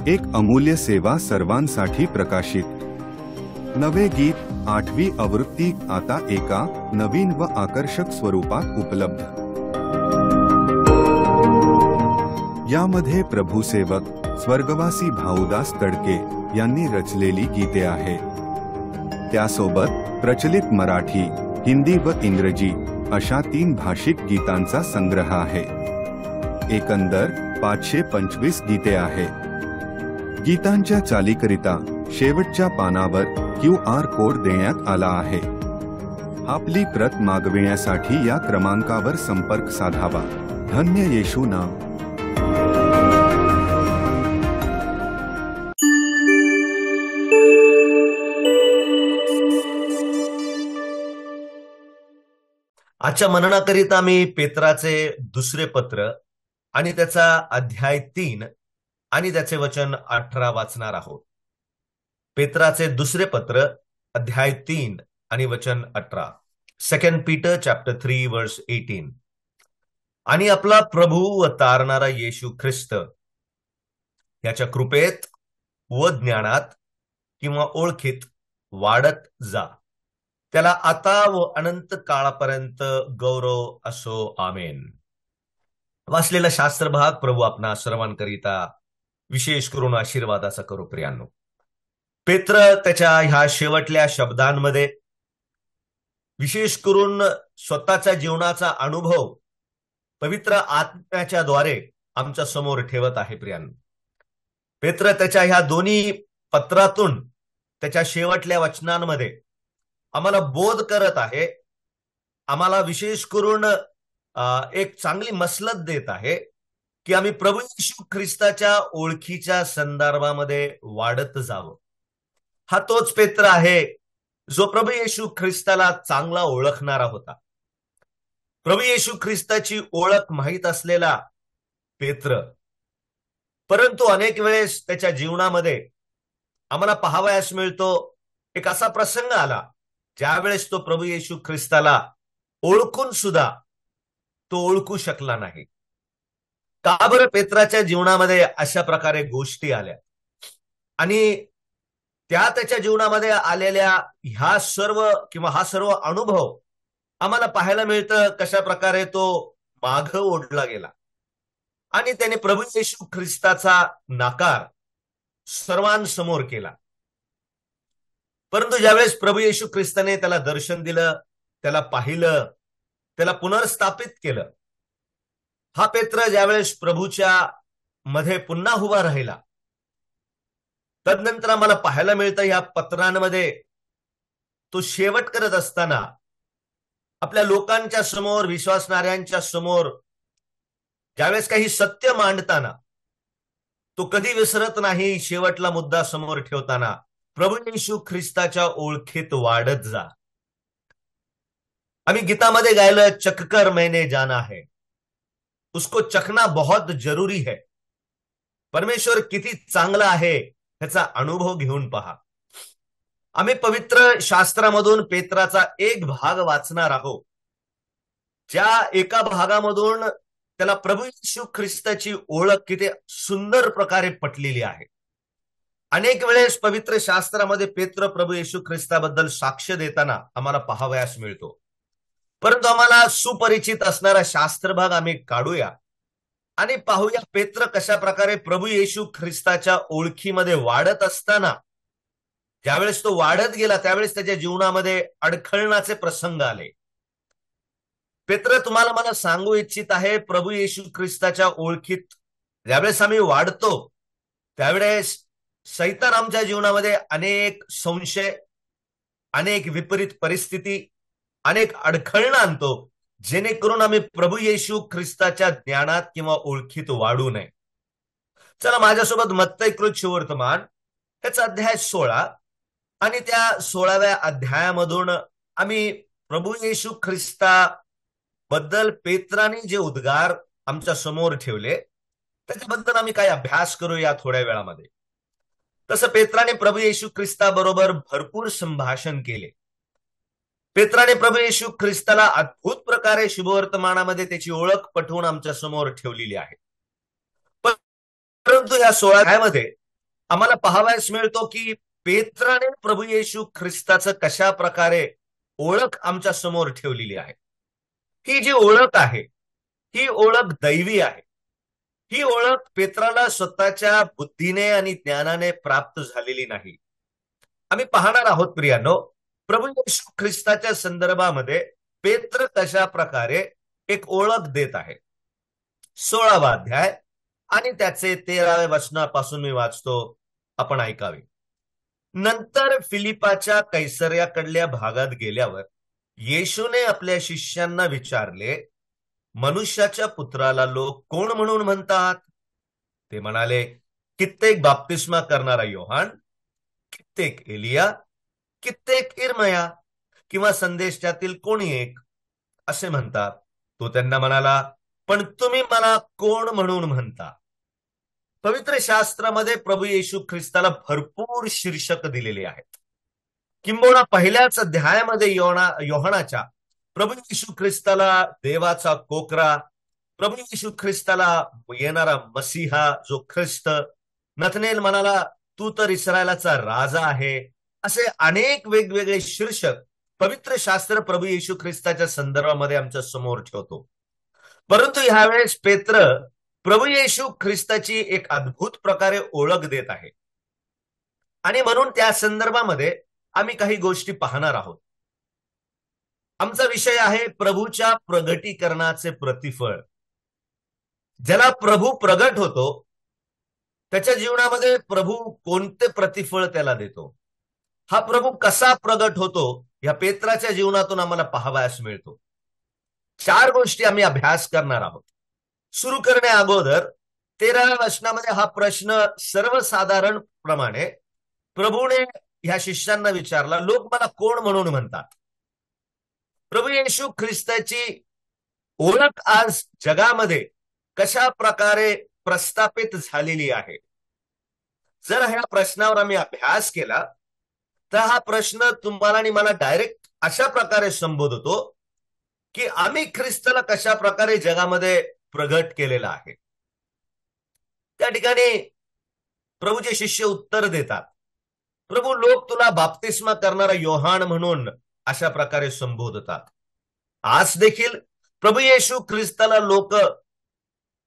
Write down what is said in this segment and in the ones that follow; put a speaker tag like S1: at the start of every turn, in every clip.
S1: एक अमूल्य सेवा सर्वांसाठी प्रकाशित. नवे गीत 8वी आवृत्ती आता एका नवीन व आकर्षक स्वरूपात उपलब्ध. यामध्ये प्रभुसेवक स्वर्गवासी भाऊदास तडके यांनी रचलेली गीते आहे. त्यासोबत प्रचलित मराठी, हिंदी व इंग्रजी अशा 3 भाषिक गीतांचा संग्रह आहे. एकंदर 525 गीते आहे. गीतांच्या चालीकरिता शेवटच्या पानावर QR कोड देण्यात आला आहे. आपली प्रत मागविण्यासाठी या क्रमांकावर संपर्क साधावा. धन्य येशू नाम.
S2: आजच्या मननाकरिता मी पेत्राचे दुसरे पत्र आणि त्याचा अध्याय 3 आणि त्याचे वचन 18 वाचणार आहोत. पेत्राचे दुसरे पत्र अध्याय 3 आणि वचन 18. 2 पीटर चॅप्टर 3 वर्स 18. आणि आपला प्रभू व तारणारा येशू ख्रिस्त याच्या कृपेत व ज्ञानात किंवा ओळखीत वाढत जा. त्याला आता व अनंत काळापर्यंत गौरव असो. आमेन. वाचलेला शास्त्र भाग प्रभू आपणा सर्वांकरिता विशेष करून आशीर्वादाचा करो. प्रियांनो, पेत्र त्याच्या ह्या शेवटल्या शब्दांमध्ये विशेष करून स्वतःच्या जीवनाचा अनुभव पवित्र आत्म्याच्या द्वारे आमच्या समोर ठेवत आहे. प्रियांनो, पेत्र त्याच्या ह्या दोन्ही पत्रातून त्याच्या शेवटल्या वचनांमध्ये आम्हाला बोध करत आहे, आम्हाला विशेष करून एक चांगली मसलत देत आहे की आम्ही प्रभू येशू ख्रिस्ताच्या ओळखीच्या संदर्भामध्ये वाढत जावं. हा तोच पेत्र आहे जो प्रभू येशू ख्रिस्ताला चांगला ओळखणारा होता. प्रभू येशू ख्रिस्ताची ओळख माहीत असलेला पेत्र, परंतु अनेक वेळेस त्याच्या जीवनामध्ये आम्हाला पाहावयास मिळतो एक असा प्रसंग आला ज्यावेळेस तो प्रभू येशू ख्रिस्ताला ओळखून सुद्धा तो ओळखू शकला नाही. का बरं पेत्राच्या जीवनामध्ये अशा प्रकारे गोष्टी आल्या आणि त्याच्या जीवनामध्ये आलेल्या ह्या सर्व किंवा हा सर्व अनुभव आम्हाला पाहायला मिळतं कशा प्रकारे तो माघ ओढला गेला आणि त्याने प्रभू येशू ख्रिस्ताचा नाकार सर्वांसमोर केला. परंतु ज्यावेळेस प्रभू येशू ख्रिस्ताने त्याला दर्शन दिलं, त्याला पाहिलं, त्याला पुनर्स्थापित केलं, हा पेत्र ज्यावेळेस प्रभूच्या मध्ये पुन्हा उभा राहिला, तदनंतर आम्हाला पाहायला मिळतं या पत्रांमध्ये तो शेवट करत असताना आपल्या लोकांच्या समोर, विश्वासणाऱ्यांच्या समोर ज्यावेळेस काही सत्य मांडताना तो कधी विसरत नाही, शेवटला मुद्दा समोर ठेवताना प्रभू येशू ख्रिस्ताच्या ओळखीत वाढत जा. आम्ही गीतामध्ये गायलं, चखकर मैंने जाना है, उसको चखना बहुत जरूरी है. परमेश्वर किती चांगला आहे ह्याचा अनुभव घेऊन पहा. आम्ही पवित्र शास्त्रामधून पेत्राचा एक भाग वाचणार आहोत, ज्या एका भागामधून त्याला प्रभू येशू ख्रिस्ताची ओळख किती सुंदर प्रकारे पटलेली आहे. अनेक वेळेस पवित्र शास्त्रामध्ये पेत्र प्रभू येशू ख्रिस्ताबद्दल साक्ष देताना आम्हाला पाहावयास मिळतो. परंतु आम्हाला सुपरिचित असणारा शास्त्र भाग आम्ही काढूया आणि पाहूया पेत्र कशा प्रकारे प्रभू येशू ख्रिस्ताच्या ओळखीमध्ये वाढत असताना ज्यावेळेस तो वाढत गेला त्यावेळेस त्याच्या जीवनामध्ये अडखळण्याचे प्रसंग आले. पेत्र तुम्हाला मला सांगू इच्छित आहे, प्रभू येशू ख्रिस्ताच्या ओळखीत ज्यावेळेस आम्ही वाढतो त्यावेळेस सैतान आमच्या जीवनामध्ये अनेक संशय, अनेक विपरीत परिस्थिती, अनेक अडखळणं आणतो, जेणेकरून आम्ही प्रभू येशू ख्रिस्ताच्या ज्ञानात किंवा ओळखीत वाढू नये. चला माझ्यासोबत मत्तई कृत सुवर्तमान ह्याचा अध्याय 16 आणि त्या 16व्या अध्यायामधून आम्ही प्रभू येशू ख्रिस्ताबद्दल पेत्राने जे उद्गार आमच्या समोर ठेवले त्याच्याबद्दल आम्ही काय अभ्यास करूया थोड्या वेळामध्ये. तसं पेत्राने प्रभू येशू ख्रिस्ताबरोबर भरपूर संभाषण केले. पेत्राने प्रभू येशू ख्रिस्ताला अद्भुत प्रकारे शुभवर्तमानामध्ये त्याची ओळख पटवून आमच्या समोर ठेवलेली आहे. परंतु या 16 अध्यायामध्ये आम्हाला पाहावयास मिळतो की पेत्राने प्रभू येशू ख्रिस्ताचं कशा प्रकारे ओळख आमच्या समोर ठेवलेली आहे. ही जी ओळख आहे ही ओळख दैवी आहे. ही ओळख पेत्राला स्वतःच्या बुद्धीने आणि ज्ञानाने प्राप्त झालेली नाही. आम्ही पाहणार आहोत प्रियानो, प्रभू येशू ख्रिस्ताच्या संदर्भामध्ये पेत्र कशा प्रकारे एक ओळख देत आहे. 16वा अध्याय आणि त्याचे 13व्या वचनापासून मी वाचतो, आपण ऐकावे. नंतर फिलिपाच्या कैसरियाकडल्या भागात गेल्यावर येशूने आपल्या शिष्यांना विचारले, मनुष्याच्या पुत्राला लोक कोण म्हणून म्हणतात? ते म्हणाले, कित्येक बाप्तिस्मा करणारा योहान, कित्येक एलिया, कित्येक इर्मया किंवा संदेशातील कोणी एक असे म्हणतात. तो त्यांना म्हणाला, पण तुम्ही मला कोण म्हणून म्हणता? पवित्र शास्त्रामध्ये प्रभू येशू ख्रिस्ताला भरपूर शीर्षक दिलेले आहेत. किंबहुना पहिल्याच अध्यायामध्ये योहानाच्या प्रभू येशू ख्रिस्ताला देवाचा कोकरा, प्रभू येशू ख्रिस्ताला येणारा मसीहा जो ख्रिस्त, नथनेल म्हणाला तू तर इस्रायलाचा राजा आहे, असे अनेक वेगवेगळे शीर्षक पवित्र शास्त्र प्रभू येशू ख्रिस्ताच्या संदर्भामध्ये आमच्या समोर ठेवतो. परंतु ह्यावेळेस पेत्र प्रभू येशू ख्रिस्ताची एक अद्भुत प्रकारे ओळख देत आहे आणि म्हणून त्या संदर्भामध्ये आम्ही काही गोष्टी पाहणार आहोत. आमचा विषय आहे प्रभूच्या प्रगटीकरणाचे प्रतिफळ. ज्याला प्रभू प्रगट होतो त्याच्या जीवनामध्ये प्रभू कोणते प्रतिफळ त्याला देतो, हा प्रभू कसा प्रगट होतो, या पेत्राच्या जीवनातून आम्हाला पाहावयास मिळतो. 4 गोष्टी आम्ही अभ्यास करणार आहोत. सुरू करण्या अगोदर 13व्या वचनामध्ये हा प्रश्न सर्वसाधारण प्रमाणे प्रभूने ह्या शिष्यांना विचारला, लोक मला कोण म्हणून म्हणतात? प्रभू येशू ख्रिस्ताची ओळख आज जगामध्ये कशा प्रकारे प्रस्थापित झालेली आहे. जर ह्या प्रश्नावर आम्ही अभ्यास केला तर हा प्रश्न तुम्हाला आणि मला डायरेक्ट अशा प्रकारे संबोधतो की आम्ही ख्रिस्ताला कशा प्रकारे जगामध्ये प्रगट केलेला आहे. त्या ठिकाणी प्रभूचे शिष्य उत्तर देतात, प्रभू लोक तुला बाप्तिस्मा करणारा योहान म्हणून अशा प्रकारे संबोधतात. आज देखील प्रभू येशू ख्रिस्ताला लोक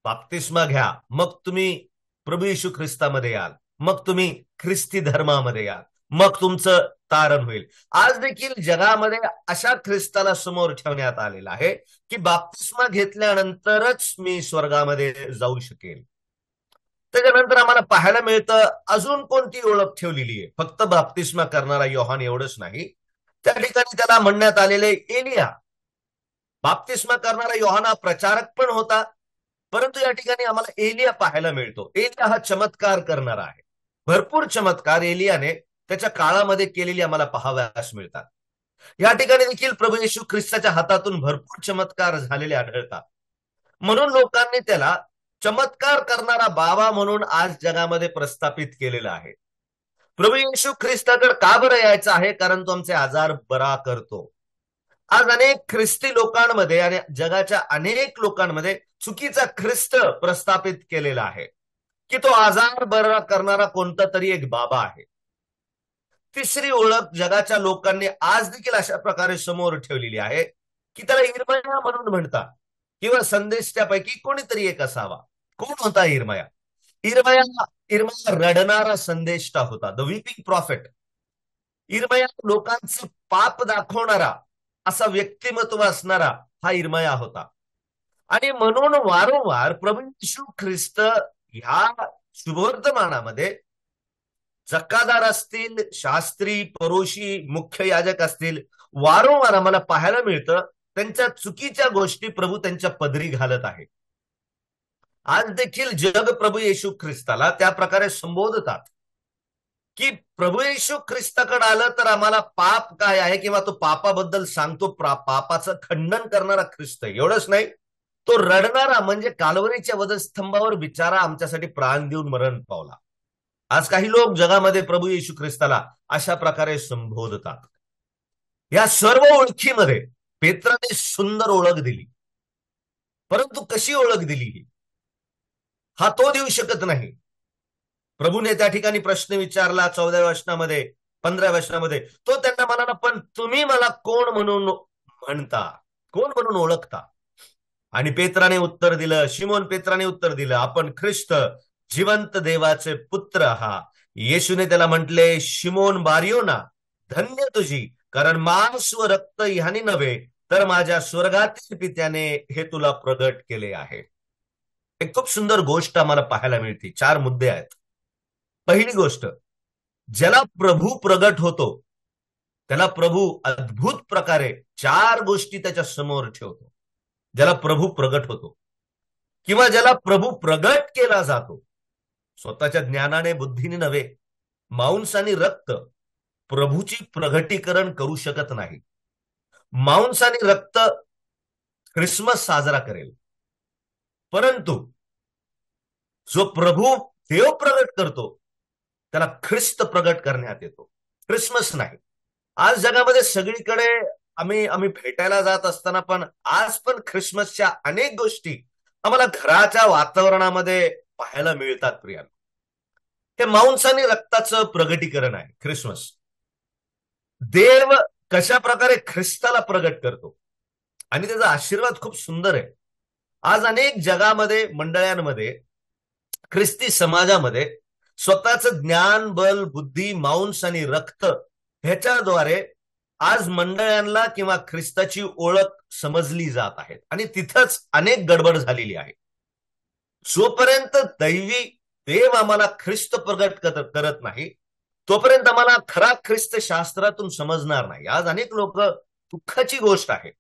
S2: बाप्तिस्मा घ्या, मग तुम्ही प्रभू येशू ख्रिस्तामध्ये याल, मग तुम्ही ख्रिस्ती धर्मामध्ये याल, मग तुमचं तारण होईल. आज देखील जगामध्ये अशा ख्रिस्ताला समोर ठेवण्यात आलेला आहे की बाप्तिस्मा घेतल्यानंतरच मी स्वर्गामध्ये जाऊ शकेल. त्याच्यानंतर आम्हाला पाहायला मिळतं अजून कोणती ओळख ठेवलेली आहे. फक्त बाप्तिस्मा करणारा योहान एवढंच नाही, त्या ठिकाणी त्याला म्हणण्यात आलेले एलिया. बाप्तिस्मा करणारा योहान हा प्रचारक पण होता, परंतु या ठिकाणी आम्हाला एलिया पाहायला मिळतो. एलिया हा चमत्कार करणारा आहे. भरपूर चमत्कार एलियाने त्याच्या काळामध्ये केलेली आम्हाला पाहावयास मिळतात. या ठिकाणी देखील प्रभू येशू ख्रिस्ताच्या हातातून भरपूर चमत्कार झालेले आढळतात. म्हणून लोकांनी त्याला चमत्कार करणारा बाबा म्हणून आज जगामध्ये प्रस्थापित केलेला आहे. प्रभू येशू ख्रिस्ताकडे का बरं यायचं आहे? कारण तो आमचे आजार बरा करतो. आज अनेक ख्रिस्ती लोकांमध्ये आणि जगाच्या अनेक लोकांमध्ये चुकीचा ख्रिस्त प्रस्थापित केलेला आहे की तो आजार बरा करणारा कोणता तरी एक बाबा आहे. तिसरी ओळख जगाच्या लोकांनी आज देखील अशा प्रकारे समोर ठेवलेली आहे की त्याला इर्मया म्हणून म्हणतात किंवा संदेशापैकी कोणीतरी एक असावा. कोण होता इर्मया? इर्मया रडणारा संदेष्टा होता, द वीपिंग प्रॉफिट. इर्मया लोकांचे पाप दाखवणारा असा व्यक्तिमत्व असणारा हा इर्मया होता. आणि म्हणून वारंवार प्रभू येशू ख्रिस्त ह्या शुभवर्तमानामध्ये जक्कादार असतील, शास्त्री, परोशी, मुख्य याजक असतील, वारंवार आम्हाला पाहायला मिळतं त्यांच्या चुकीच्या गोष्टी प्रभू त्यांच्या पदरी घालत आहे. आज देखील जग प्रभू येशू ख्रिस्ताला त्या प्रकारे संबोधतात की प्रभू येशू ख्रिस्ताकडे आलं तर आम्हाला पाप काय आहे किंवा तो पापाबद्दल सांगतो, पापाचं खंडन करणारा ख्रिस्त. एवढंच नाही, तो रडणारा म्हणजे काल्वरीच्या वधस्तंभावर बिचारा आमच्यासाठी प्राण देऊन मरण पावला. आज काही लोक जगामध्ये प्रभू येशू ख्रिस्ताला अशा प्रकारे संबोधतात. या सर्व ओळखीमध्ये पेत्राने सुंदर ओळख दिली, परंतु कशी ओळख दिली ही हा तो देऊ शकत नाही. प्रभूने त्या ठिकाणी प्रश्न विचारला 14व्या वचनामध्ये, 15व्या वचनामध्ये. तो त्यांना म्हणाला, पण तुम्ही मला कोण म्हणून म्हणता, कोण म्हणून ओळखता? आणि पेत्राने उत्तर दिलं, शिमोन पेत्राने उत्तर दिलं, आपण ख्रिस्त जिवंत देवाचे पुत्र आहात. येशूने त्याला म्हटले, शिमोन बारियोना, धन्य तुझी, कारण मांस व रक्त ह्याने नव्हे तर माझ्या स्वर्गातील पित्याने हे तुला प्रगट केले आहे. एक खूप सुंदर गोष्ट आम्हाला पाहायला मिळते. 4 मुद्दे आहेत. पहिली गोष्ट, ज्याला प्रभू प्रगट होतो त्याला प्रभू अद्भुत प्रकारे 4 गोष्टी त्याच्या समोर ठेवतो. ज्याला प्रभू प्रगट होतो किंवा ज्याला प्रभू प्रगट केला जातो, स्वतःच्या ज्ञानाने बुद्धीने नव्हे, मांस आणि रक्त प्रभूची प्रगटीकरण करू शकत नाही. मांस आणि रक्त ख्रिसमस साजरा करेल, परंतु जो प्रभू देव प्रगट करतो त्याला ख्रिस्त प्रगट करण्यात येतो, ख्रिसमस नाही. आज जगामध्ये सगळीकडे आम्ही भेटायला जात असताना पण आज पण ख्रिसमसच्या अनेक गोष्टी आम्हाला घराच्या वातावरणामध्ये पाहायला मिळतात. प्रिया, हे मांस आणि रक्ताचं प्रगटीकरण आहे ख्रिसमस. देव कशा प्रकारे ख्रिस्ताला प्रगट करतो आणि त्याचा आशीर्वाद खूप सुंदर आहे. आज अनेक जगामध्ये, मंडळांमध्ये, ख्रिस्ती समाजामध्ये स्वतःचं ज्ञान, बल, बुद्धी, मांस आणि रक्त ह्याच्याद्वारे आज मंडळांना किंवा ख्रिस्ताची ओळख समजली जात आहे आणि तिथंच अनेक गडबड झालेली आहे. जोपर्यंत दैवी देव आम्हाला ख्रिस्त प्रगट करत नाही तोपर्यंत आम्हाला खरा ख्रिस्त शास्त्रातून समजणार नाही. आज अनेक लोक, दुःखाची गोष्ट आहे,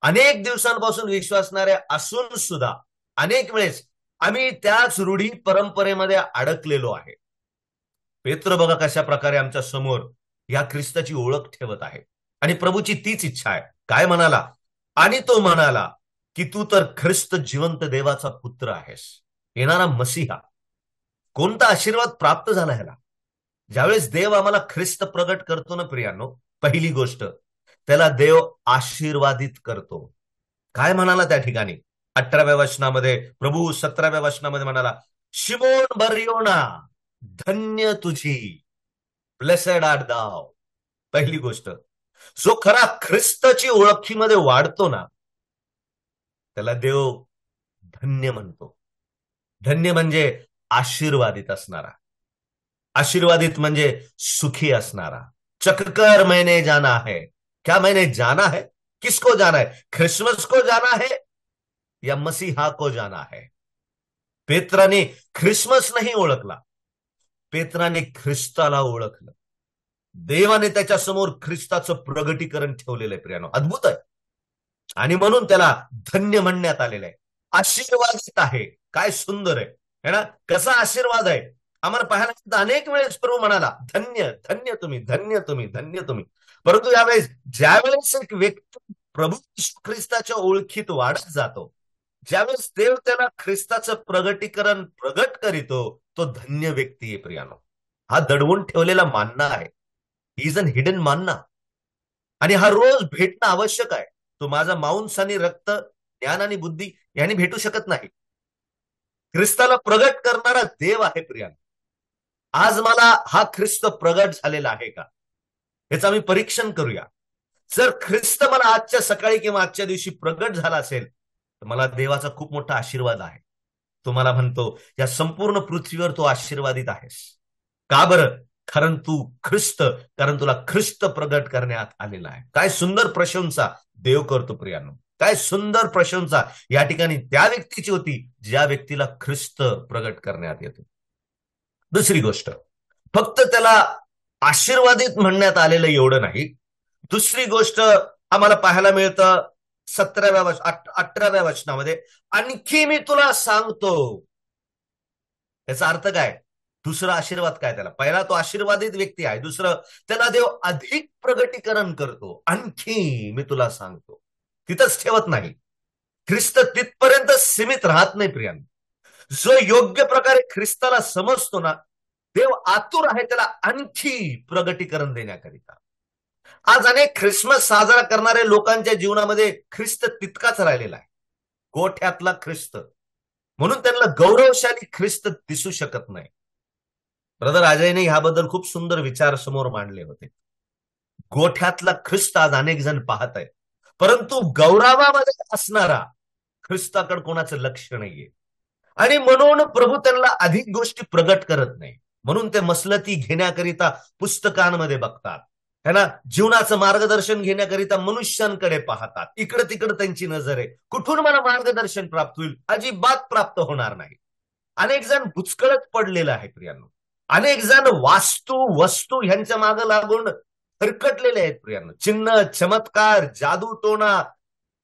S2: अनेक दिवसांपासून विश्वासणारे असून सुद्धा अनेक वेळेस आम्ही त्याच रूढी परंपरेमध्ये अडकलेलो आहे. पेत्र बघा कशा प्रकारे आमच्या समोर या ख्रिस्ताची ओळख ठेवत आहे आणि प्रभूची तीच इच्छा आहे. काय म्हणाला? आणि तो म्हणाला की तू तर ख्रिस्त जिवंत देवाचा पुत्र आहेस, येणारा मसीहा. कोणता आशीर्वाद प्राप्त झाला ह्याला? ज्यावेळेस देव आम्हाला ख्रिस्त प्रगट करतो ना प्रियांनो, पहिली गोष्ट त्याला देव आशीर्वादित करतो. काय म्हणाला त्या ठिकाणी 18व्या वचनामध्ये? प्रभू 17व्या वचनामध्ये म्हणाला, शिमोन बरियोना, धन्य तुझी, ब्लेसेड आर्ट दाव. पहिली गोष्ट, जो खरा ख्रिस्ताची ओळखीमध्ये वाढतो ना त्याला देव धन्य म्हणतो. धन्य म्हणजे आशीर्वादित असणारा, आशीर्वादित म्हणजे सुखी असणारा. चककर मैंने जाना है. क्या मैंने जाना है? किसको जाना है? क्रिसमस को जाना है या मसीहा को जाना है? पेत्राने ख्रिसमस नाही ओळखला, पेत्राने ख्रिस्ताला ओळखलं. देवाने त्याच्या समोर ख्रिस्ताचं प्रगटीकरण ठेवलेलं आहे. प्रियानो, अद्भुत आहे. आणि म्हणून त्याला धन्य म्हणण्यात आलेलं आहे, आशीर्वादित आहे. काय सुंदर आहे ना, कसा आशीर्वाद आहे आम्हाला पाहायला. अनेक वेळेस प्रभू म्हणाला, धन्य धन्य तुम्ही, धन्य तुम्ही, धन्य तुम्ही. परंतु यावेळेस ज्यावेळेस एक व्यक्ती प्रभू ख्रिस्ताच्या ओळखीत वाढत जातो, ज्यावेळेस देव त्याला ख्रिस्ताचं प्रगटीकरण प्रगट करीतो, तो धन्य व्यक्ती आहे. प्रियानो, हा दडवून ठेवलेला मानना आहे. इज अन हिडन मानना, आणि हा रोज भेटणं आवश्यक आहे. तो माझा मांस आणि रक्त, ज्ञान आणि बुद्धी यांनी भेटू शकत नाही. ख्रिस्ताला प्रगट करणारा देव आहे. प्रियानो, आज मला हा ख्रिस्त प्रगट झालेला आहे का याचं आम्ही परीक्षण करूया. जर ख्रिस्त मला आजच्या सकाळी किंवा आजच्या दिवशी प्रगट झाला असेल तर मला देवाचा खूप मोठा आशीर्वाद आहे. तुम्हाला म्हणतो, या संपूर्ण पृथ्वीवर तो आशीर्वादित आहेस. का बरं? कारण तू ख्रिस्त, कारण तुला ख्रिस्त प्रगट करण्यात आलेला आहे. काय सुंदर प्रशंसा देव करतो प्रियांनो, काय सुंदर प्रशंसा या ठिकाणी त्या व्यक्तीची होती ज्या व्यक्तीला ख्रिस्त प्रगट करण्यात येतो. दुसरी गोष्ट, फक्त त्याला आशीर्वादित म्हणण्यात आलेलं एवढं नाही. दुसरी गोष्ट आम्हाला पाहायला मिळतं 18व्या वचनामध्ये, आणखी मी तुला सांगतो. याचा अर्थ काय? दुसरा आशीर्वाद काय त्याला? पहिला तो आशीर्वादित व्यक्ती आहे, दुसरं त्याला देव अधिक प्रगटीकरण करतो. आणखी मी तुला सांगतो. तिथंच ठेवत नाही. ख्रिस्त तिथपर्यंत सीमित राहत नाही प्रियांनो. जो योग्य प्रकारे ख्रिस्ताला समजतो ना, देव आतुर आहे त्याला आणखी प्रगटीकरण देण्याकरिता. आज अनेक ख्रिसमस साजरा करणारे लोकांच्या जीवनामध्ये ख्रिस्त तितकाच राहिलेला आहे, गोठ्यातला ख्रिस्त. म्हणून त्यांना गौरवशाली ख्रिस्त दिसू शकत नाही. ब्रदर अजयने ह्याबद्दल खूप सुंदर विचार समोर मांडले होते. गोठ्यातला ख्रिस्त आज अनेक जण पाहत आहेत, परंतु गौरवामध्ये असणारा ख्रिस्ताकडे कोणाचं लक्ष नाहीये. आणि म्हणून प्रभू त्यांना अधिक गोष्टी प्रगट करत नाही. म्हणून ते मसलती घेण्याकरिता पुस्तकांमध्ये बघतात, है ना, जीवनाचं मार्गदर्शन घेण्याकरिता मनुष्यांकडे पाहतात. इकडे तिकडे त्यांची नजर आहे. कुठून मला मार्गदर्शन प्राप्त होईल? अजिबात प्राप्त होणार नाही. अनेक जण बुचकळत पडलेलं आहे प्रियांनो. अनेक जण वस्तू ह्यांच्या मागे लागून हरकटलेले आहेत प्रियांनो. चिन्ह, चमत्कार, जादू टोना,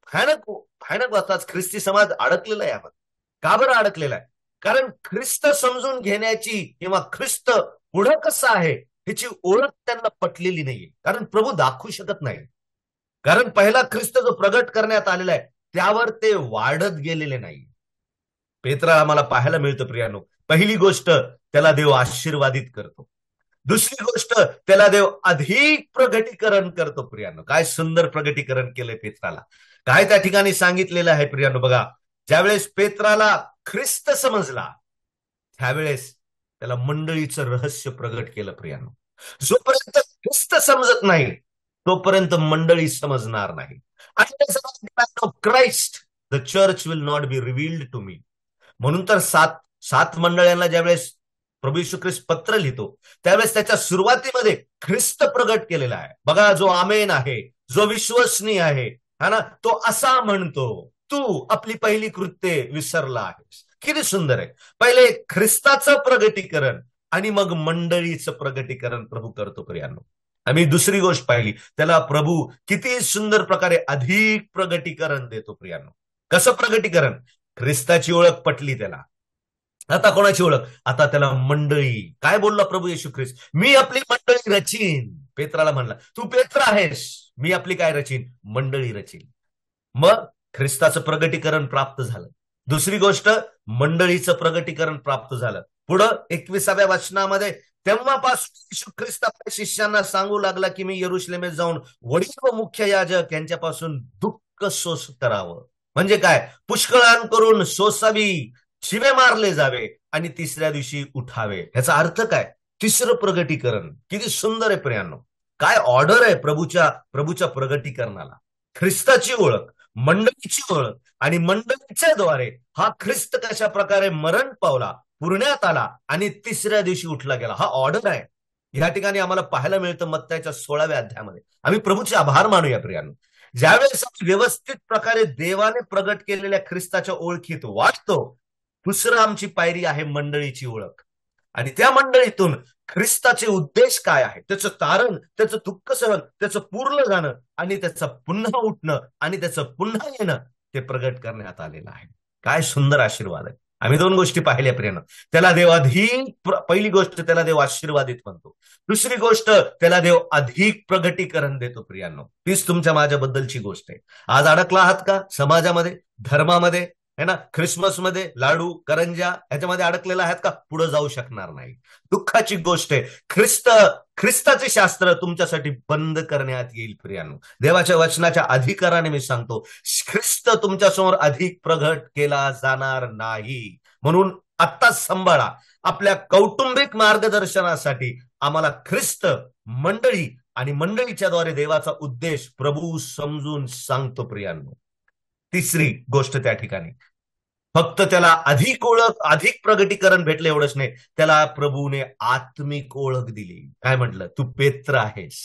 S2: भयानक भयानक वाचताच ख्रिस्ती समाज अडकलेला आहे यामध्ये. का बरं अडकलेला आहे? कारण ख्रिस्त समजून घेण्याची किंवा ख्रिस्त पुढं कसं आहे ह्याची ओळख त्यांना पटलेली नाहीये. कारण प्रभू दाखवू शकत नाही. कारण पहिला ख्रिस्त जो प्रगट करण्यात आलेला आहे त्यावर ते वाढत गेलेले नाही. पेत्रा आम्हाला पाहायला मिळतं प्रियानो. पहिली गोष्ट, त्याला देव आशीर्वादित करतो. दुसरी गोष्ट, त्याला देव अधिक प्रगटीकरण करतो प्रियानो. काय सुंदर प्रगटीकरण केलंय पेत्राला. काय त्या ठिकाणी सांगितलेलं आहे प्रियानो बघा. ज्यावेळेस पेत्राला ख्रिस्त समजला त्यावेळेस त्याला मंडळीचं रहस्य प्रगट केलं प्रियानो. जोपर्यंत ख्रिस्त समजत नाही तोपर्यंत मंडळी समजणार नाही. आणि Christ the church will not be revealed to me. म्हणून तर सात मंडळांना ज्यावेळेस प्रभू येशू ख्रिस्त पत्र लिहितो त्यावेळेस त्याच्या सुरुवातीमध्ये ख्रिस्त प्रगट केलेला आहे. बघा, जो आमेन आहे, जो विश्वसनीय आहे, हा ना, तो असा म्हणतो, तू आपली पहिली कृत्ये विसरला आहेस. किती सुंदर आहे. पहिले ख्रिस्ताचं प्रगटीकरण आणि मग मंडळीचं प्रगटीकरण प्रभू करतो प्रियांनो. आम्ही दुसरी गोष्ट पाहिली, त्याला प्रभू किती सुंदर प्रकारे अधिक प्रगटीकरण देतो प्रियांनो. कसं प्रगटीकरण? ख्रिस्ताची ओळख पटली त्याला. आता कोणाची ओळख? आता त्याला मंडळी. काय बोलला प्रभू येशू ख्रिस्त? मी आपली मंडळी रचीन. पेत्राला म्हणला, तू पेत्र आहेस, मी आपली काय रचीन? मंडळी रचीन. मग ख्रिस्ताचं प्रगटीकरण प्राप्त झालं. दुसरी गोष्ट, मंडळीचं प्रगटीकरण प्राप्त झालं. पुढं 21व्या वचनामध्ये, तेव्हापासून येशू ख्रिस्त आपल्या शिष्यांना सांगू लागला की मी यरुशलेमेत जाऊन वडील व मुख्य याजक यांच्यापासून दुःख सोस करावं. म्हणजे काय? पुष्कळान करून सोसावी, शिवे मारले जावे आणि तिसऱ्या दिवशी उठावे. ह्याचा अर्थ काय? तिसरं प्रगटीकरण. किती सुंदर आहे प्रियांनो. काय ऑर्डर आहे प्रभूच्या प्रगटीकरणाला. ख्रिस्ताची ओळख, मंडळीची ओळख आणि मंडळीच्या द्वारे हा ख्रिस्त कशा प्रकारे मरण पावला, पुरण्यात आला आणि तिसऱ्या दिवशी उठला गेला, हा ऑर्डर आहे. या ठिकाणी आम्हाला पाहायला मिळतं मत्ताच्या 16व्या अध्यायामध्ये. आम्ही प्रभूचे आभार मानूया प्रियांनो. ज्यावेळेस व्यवस्थित प्रकारे देवाने प्रगट केलेल्या ख्रिस्ताच्या ओळखीत वाटतो, दुसरं आमची पायरी आहे मंडळीची ओळख. आणि त्या मंडळीतून ख्रिस्ताचे उद्देश काय आहे, त्याचं तारण, त्याचं दुःख सहन, त्याचं पूर्ण जाणं आणि त्याचं पुन्हा उठणं आणि त्याचं पुन्हा येणं ते प्रगट करण्यात आलेलं आहे. काय सुंदर आशीर्वाद आहे. आम्ही दोन गोष्टी पाहिल्या प्रियानं. त्याला देव अधिक, पहिली गोष्ट त्याला देव आशीर्वादित म्हणतो. दुसरी गोष्ट, त्याला देव अधिक प्रगटीकरण देतो प्रियांनो. तीच तुमच्या माझ्याबद्दलची गोष्ट आहे. आज अडकला आहात का समाजामध्ये, धर्मामध्ये, है ना, ख्रिसमसमध्ये लाडू करंजा ह्याच्यामध्ये अडकलेला आहेत का? पुढे जाऊ शकणार नाही. दुःखाची गोष्ट आहे. ख्रिस्ताचे शास्त्र तुमच्यासाठी बंद करण्यात येईल प्रियांनो. देवाच्या वचनाच्या अधिकाराने मी सांगतो, ख्रिस्त तुमच्यासमोर अधिक प्रगट केला जाणार नाही. म्हणून आत्ताच सांभाळा. आपल्या कौटुंबिक मार्गदर्शनासाठी आम्हाला ख्रिस्त, मंडळी आणि मंडळीच्या द्वारे देवाचा उद्देश प्रभू समजून सांगतो प्रियांनो. तिसरी गोष्ट त्या ठिकाणी, फक्त त्याला अधिक ओळख, अधिक प्रगटीकरण भेटलं एवढंच नाही, त्याला प्रभूने आत्मिक ओळख दिली. काय म्हटलं? तू पेत्र आहेस.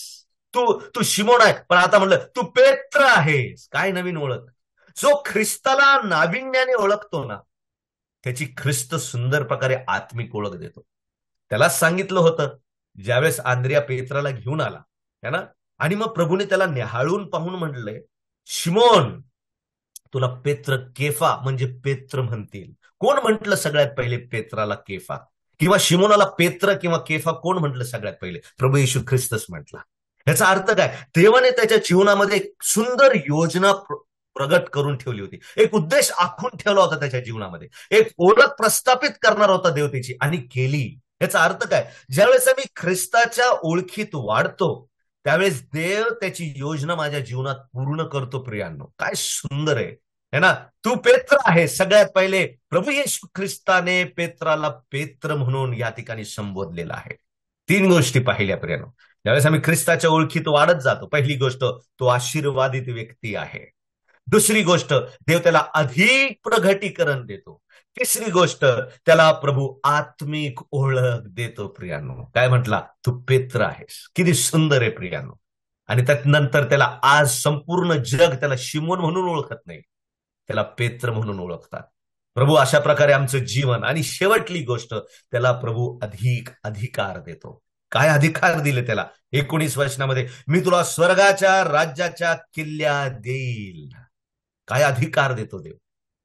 S2: तू शिमोन आहे, पण आता म्हटलं तू पेत्र आहेस. काय नवीन ओळख? जो ख्रिस्ताला नाविन्याने ओळखतो ना, त्याची ख्रिस्त सुंदर प्रकारे आत्मिक ओळख देतो. त्याला सांगितलं होतं ज्यावेळेस आंद्रिया पेत्राला घेऊन आला, है ना, आणि मग प्रभूने त्याला निहाळून पाहून म्हटलंय, शिमोन, तुला पेत्र, केफा म्हणजे पेत्र म्हणतील. कोण म्हटलं सगळ्यात पहिले पेत्राला केफा? किंवा शिमोनाला पेत्र किंवा केफा कोण म्हटलं सगळ्यात पहिले? प्रभू येशू ख्रिस्तच म्हटला. याचा अर्थ काय? देवाने त्याच्या जीवनामध्ये एक सुंदर योजना प्रगट करून ठेवली होती. एक उद्देश आखून ठेवला होता त्याच्या जीवनामध्ये. एक ओळख प्रस्थापित करणार होता देव त्याची, आणि केली. याचा अर्थ काय? ज्यावेळेस आम्ही ख्रिस्ताच्या ओळखीत वाढतो त्यावेळेस देव त्याची योजना माझ्या जीवनात पूर्ण करतो प्रियांनो. काय सुंदर आहे. है ना. तू पेत्र आहे. सगळ्यात पहिले प्रभू येशू ख्रिस्ताने पेत्राला पेत्र म्हणून या ठिकाणी संबोधलेलं आहे. 3 गोष्टी पाहिल्या प्रियानो. ज्यावेळेस आम्ही ख्रिस्ताच्या ओळखीत वाढत जातो, पहिली गोष्ट तो आशीर्वादित व्यक्ती आहे. दुसरी गोष्ट देव त्याला अधिक प्रगटीकरण देतो. तिसरी गोष्ट त्याला प्रभू आत्मिक ओळख देतो. प्रियानो, काय म्हटला? तू पेत्र आहेस. किती सुंदर आहे प्रियानो. आणि त्यानंतर त्याला आज संपूर्ण जग त्याला शिमोन म्हणून ओळखत नाही, त्याला पेत्र म्हणून ओळखतात. प्रभू अशा प्रकारे आमचं जीवन. आणि शेवटली गोष्ट, त्याला प्रभू अधिक अधिकार देतो. काय अधिकार दिले त्याला? 19 वचनामध्ये, मी तुला स्वर्गाच्या राज्याच्या किल्ल्या देईल. काय अधिकार देतो देव.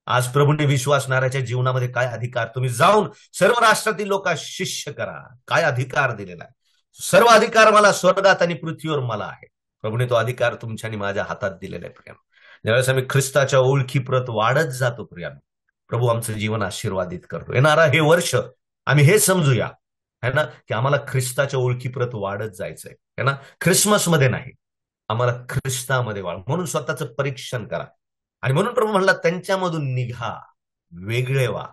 S2: आज प्रभूने विश्वासणाऱ्याच्या जीवनामध्ये काय अधिकार? तुम्ही जाऊन सर्व राष्ट्रातील लोकांना शिष्य करा. काय अधिकार दिलेला आहे? सर्व अधिकार मला स्वर्गात आणि पृथ्वीवर मला आहे. प्रभूने तो अधिकार तुमच्या आणि माझ्या हातात दिलेला आहे प्रियानो. ज्यावेळेस आम्ही ख्रिस्ताच्या ओळखीप्रत वाढत जातो प्रियानो, प्रभू आमचं जीवन आशीर्वादित करतो. येणारा हे वर्ष आम्ही हे समजूया, है ना, की आम्हाला ख्रिस्ताच्या ओळखीप्रत वाढत जायचंय, है ना. ख्रिसमसमध्ये नाही, आम्हाला ख्रिस्तामध्ये वाढ. म्हणून स्वतःचं परीक्षण करा. आणि म्हणून प्रभू म्हणला, त्यांच्यामधून निघा, वेगळे व्हा,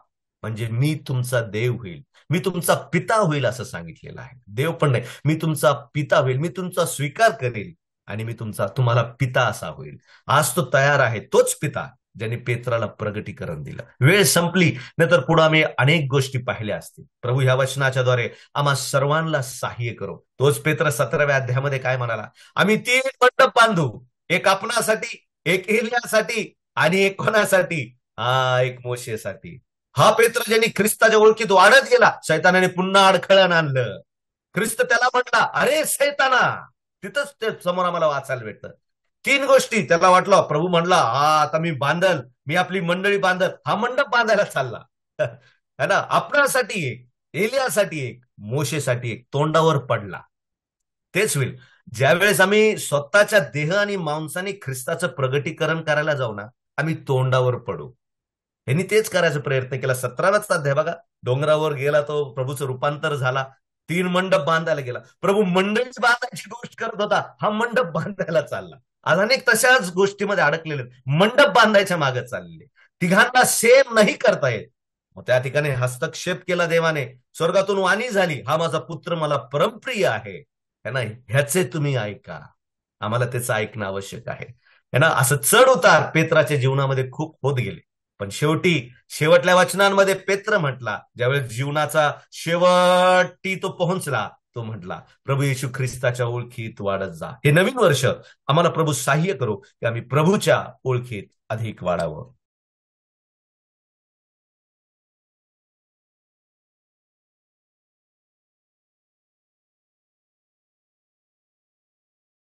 S2: म्हणजे मी तुमचा देव होईल, मी तुमचा पिता होईल असं सांगितलेलं आहे. देव पण नाही, मी तुमचा पिता होईल, मी तुमचा स्वीकार करेल आणि मी तुम्हाला पिता असा होईल. आज तो तयार आहे, तोच पिता ज्याने पेत्राला प्रगटीकरण दिलं. वेळ संपली, नंतर पुढे आम्ही अनेक गोष्टी पाहिल्या असतील. प्रभू ह्या वचनाच्याद्वारे आम्हा सर्वांना सहाय्य करो. तोच पेत्र 17व्या अध्यायामध्ये काय म्हणाला? आम्ही 3 मंडप बांधू, एक आपणासाठी, एक एलियासाठी आणि एक कोणासाठी? एक मोशेसाठी. हा पेत्र ज्यांनी ख्रिस्ताच्या ओळखीत वाढत गेला, शैतानाने पुन्हा अडखळण आणलं. ख्रिस्त त्याला म्हटला, अरे सैताना. तिथंच ते समोर आम्हाला वाचायला भेटतं. 3 गोष्टी त्याला वाटलं. प्रभू म्हणला, आता मी बांधल, मी आपली मंडळी बांधल. हा मंडप बांधायला चालला, है ना. आपणासाठी एक, एलियासाठी एक, मोशेसाठी एक. तोंडावर पडला. तेच होईल ज्यावेळेस आम्ही स्वतःच्या देह आणि मांसाने ख्रिस्ताचं प्रगटीकरण करायला जाऊ ना, आम्ही तोंडावर पडू. यांनी तेच करायचा प्रयत्न केला. 17वाच अध्याय बघा. डोंगरावर गेला तो, प्रभूचं रूपांतर झाला, 3 मंडप बांधायला गेला. प्रभू मंडळी बांधायची गोष्ट करत होता, हा मंडप बांधायला चालला. आज अनेक तशाच गोष्टीमध्ये अडकलेले, मंडप बांधायच्या मागे चाललेले. तिघांना सेम नाही करता येत. मग त्या ठिकाणी हस्तक्षेप केला देवाने. स्वर्गातून वाणी झाली, हा माझा पुत्र मला परमप्रिय आहे, है ना, ह्याचे तुम्ही ऐका. आम्हाला त्याचं ऐकणं आवश्यक आहे, है ना. असं चढ उतार पेत्राच्या जीवनामध्ये खूप होत गेले. पण शेवटल्या वचनांमध्ये पेत्र म्हटला, ज्यावेळेस जीवनाचा शेवटी तो पोहोचला, तो म्हटला, प्रभू येशू ख्रिस्ताच्या ओळखीत वाढत जा. हे नवीन वर्ष आम्हाला प्रभू सहाय्य करो की आम्ही प्रभूच्या ओळखीत अधिक वाढावं.